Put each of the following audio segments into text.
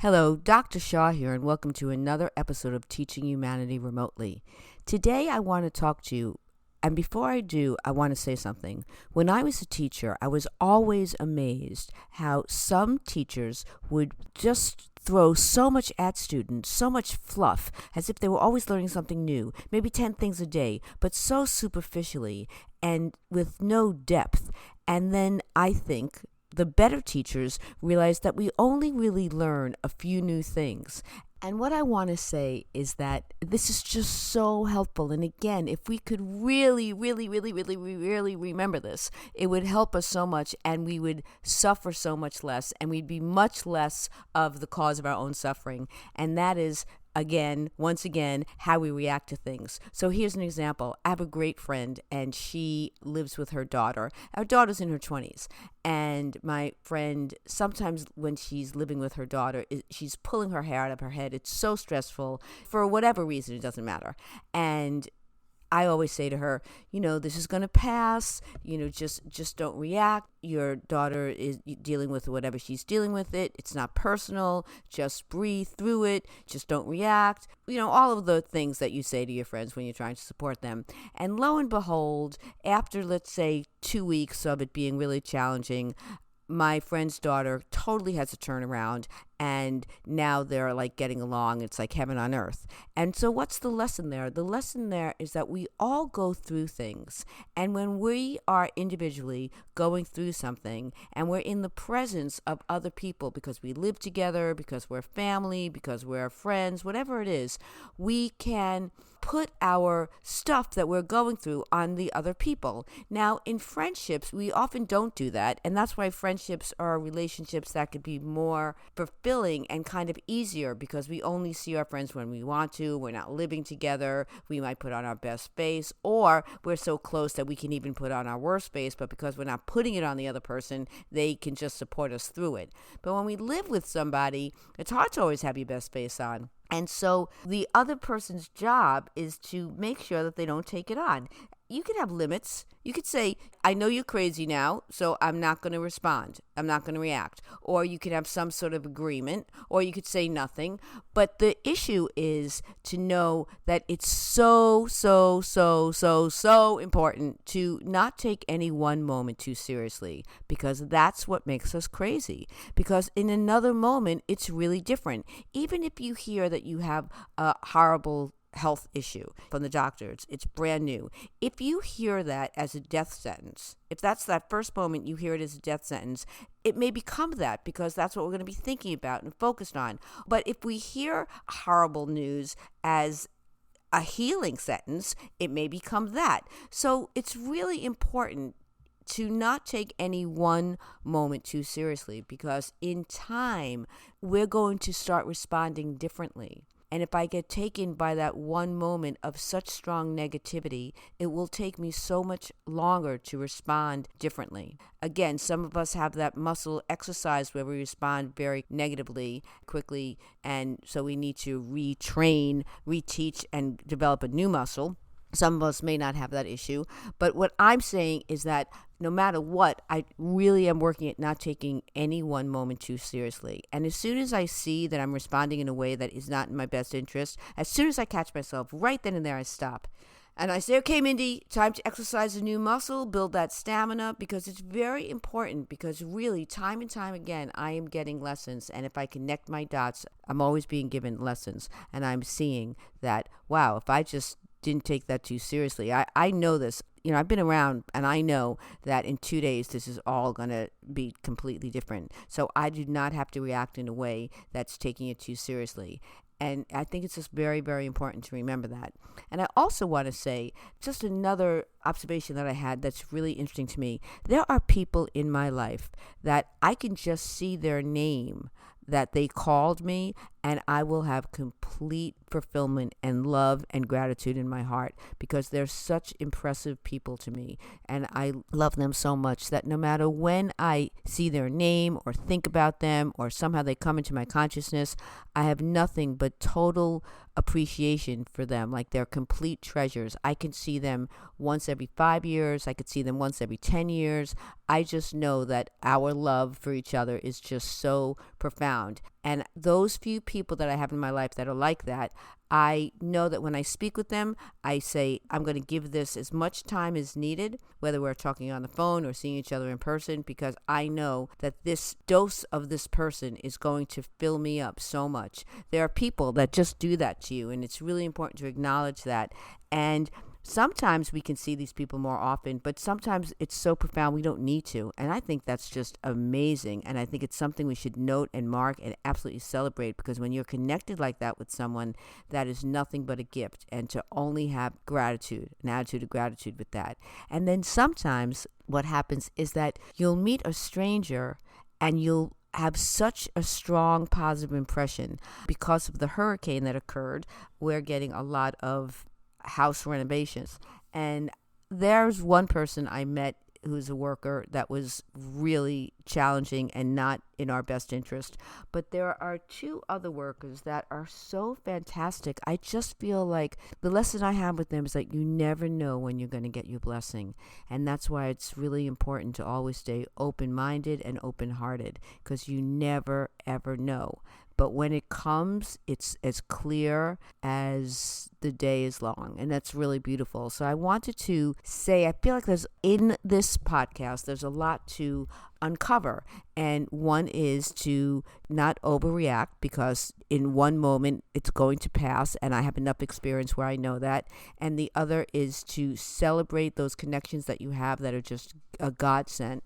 Hello, Dr. Shaw here, and welcome to another episode of Teaching Humanity Remotely. Today I want to talk to you, and before I do, I want to say something. When I was a teacher, I was always amazed how some teachers would just throw so much at students, so much fluff, as if they were always learning something new, maybe 10 things a day, but so superficially and with no depth. And then I think the better teachers realize that we only really learn a few new things. And what I want to say is that this is just so helpful. And again, if we could really remember this, it would help us so much and we would suffer so much less and we'd be much less of the cause of our own suffering. And that is, once again, how we react to things. So here's an example. I have a great friend and she lives with her daughter. Our daughter's in her 20s. And my friend, sometimes when she's living with her daughter, she's pulling her hair out of her head. It's so stressful. For whatever reason, it doesn't matter. And I always say to her, this is going to pass, just don't react. Your daughter is dealing with whatever she's dealing with it. It's not personal. Just breathe through it. Just don't react. All of the things that you say to your friends when you're trying to support them. And lo and behold, after, let's say, 2 weeks of it being really challenging, my friend's daughter totally has a turnaround, and now they're like getting along. It's like heaven on earth. And so what's the lesson there? The lesson there is that we all go through things. And when we are individually going through something and we're in the presence of other people because we live together, because we're family, because we're friends, whatever it is, we can put our stuff that we're going through on the other people. Now, in friendships, we often don't do that. And that's why friendships are relationships that could be more fulfilling and kind of easier because we only see our friends when we want to. We're not living together. We might put on our best face, or we're so close that we can even put on our worst face, but because we're not putting it on the other person, they can just support us through it. But when we live with somebody, it's hard to always have your best face on. And so the other person's job is to make sure that they don't take it on. You can have limits. You could say, I know you're crazy now, so I'm not going to respond. I'm not going to react. Or you could have some sort of agreement, or you could say nothing. But the issue is to know that it's so important to not take any one moment too seriously, because that's what makes us crazy. Because in another moment, it's really different. Even if you hear that you have a horrible health issue from the doctors, it's brand new. If you hear that as a death sentence, if that's that first moment you hear it as a death sentence, it may become that because that's what we're going to be thinking about and focused on. But if we hear horrible news as a healing sentence, it may become that. So it's really important to not take any one moment too seriously, because in time, we're going to start responding differently. And if I get taken by that one moment of such strong negativity, it will take me so much longer to respond differently. Again, some of us have that muscle exercise where we respond very negatively quickly, and so we need to retrain, reteach, and develop a new muscle. Some of us may not have that issue, but what I'm saying is that no matter what, I really am working at not taking any one moment too seriously. And as soon as I see that I'm responding in a way that is not in my best interest, as soon as I catch myself, right then and there I stop. And I say, okay, Mindy, time to exercise a new muscle, build that stamina, because it's very important, because really, time and time again, I am getting lessons. And if I connect my dots, I'm always being given lessons. And I'm seeing that, wow, if I just didn't take that too seriously. I know this. I've been around, and I know that in 2 days, this is all going to be completely different. So I do not have to react in a way that's taking it too seriously. And I think it's just very, very important to remember that. And I also want to say just another observation that I had that's really interesting to me. There are people in my life that I can just see their name, that they called me, and I will have complete fulfillment and love and gratitude in my heart, because they're such impressive people to me. And I love them so much that no matter when I see their name or think about them or somehow they come into my consciousness, I have nothing but total appreciation for them, like they're complete treasures. I can see them once every 5 years. I could see them once every 10 years. I just know that our love for each other is just so profound. And those few people that I have in my life that are like that, I know that when I speak with them, I say, I'm going to give this as much time as needed, whether we're talking on the phone or seeing each other in person, because I know that this dose of this person is going to fill me up so much. There are people that just do that to you, and it's really important to acknowledge that. And sometimes we can see these people more often, but sometimes it's so profound we don't need to. And I think that's just amazing. And I think it's something we should note and mark and absolutely celebrate, because when you're connected like that with someone, that is nothing but a gift. And to only have gratitude, an attitude of gratitude with that. And then sometimes what happens is that you'll meet a stranger and you'll have such a strong positive impression. Because of the hurricane that occurred, we're getting a lot of house renovations, and there's one person I met who's a worker that was really challenging and not in our best interest, but there are two other workers that are so fantastic. I just feel like the lesson I have with them is that you never know when you're going to get your blessing, and that's why it's really important to always stay open-minded and open-hearted, because you never ever know. But when it comes, it's as clear as the day is long. And that's really beautiful. So I wanted to say, I feel like in this podcast, there's a lot to uncover. And one is to not overreact, because in one moment it's going to pass, and I have enough experience where I know that. And the other is to celebrate those connections that you have that are just a godsend,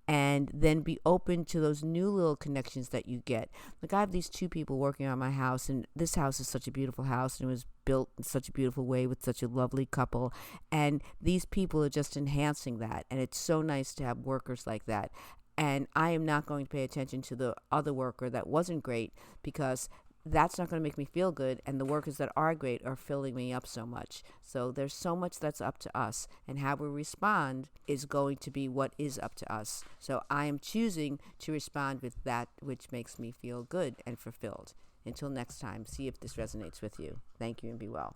and then be open to those new little connections that you get. Like, I have these two people working on my house, and this house is such a beautiful house, and it was built in such a beautiful way with such a lovely couple, and these people are just enhancing that, and it's so nice to have workers like that. And I am not going to pay attention to the other worker that wasn't great, because that's not going to make me feel good, and the workers that are great are filling me up so much. So there's so much that's up to us, and how we respond is going to be what is up to us. So I am choosing to respond with that which makes me feel good and fulfilled. Until next time, see if this resonates with you. Thank you, and be well.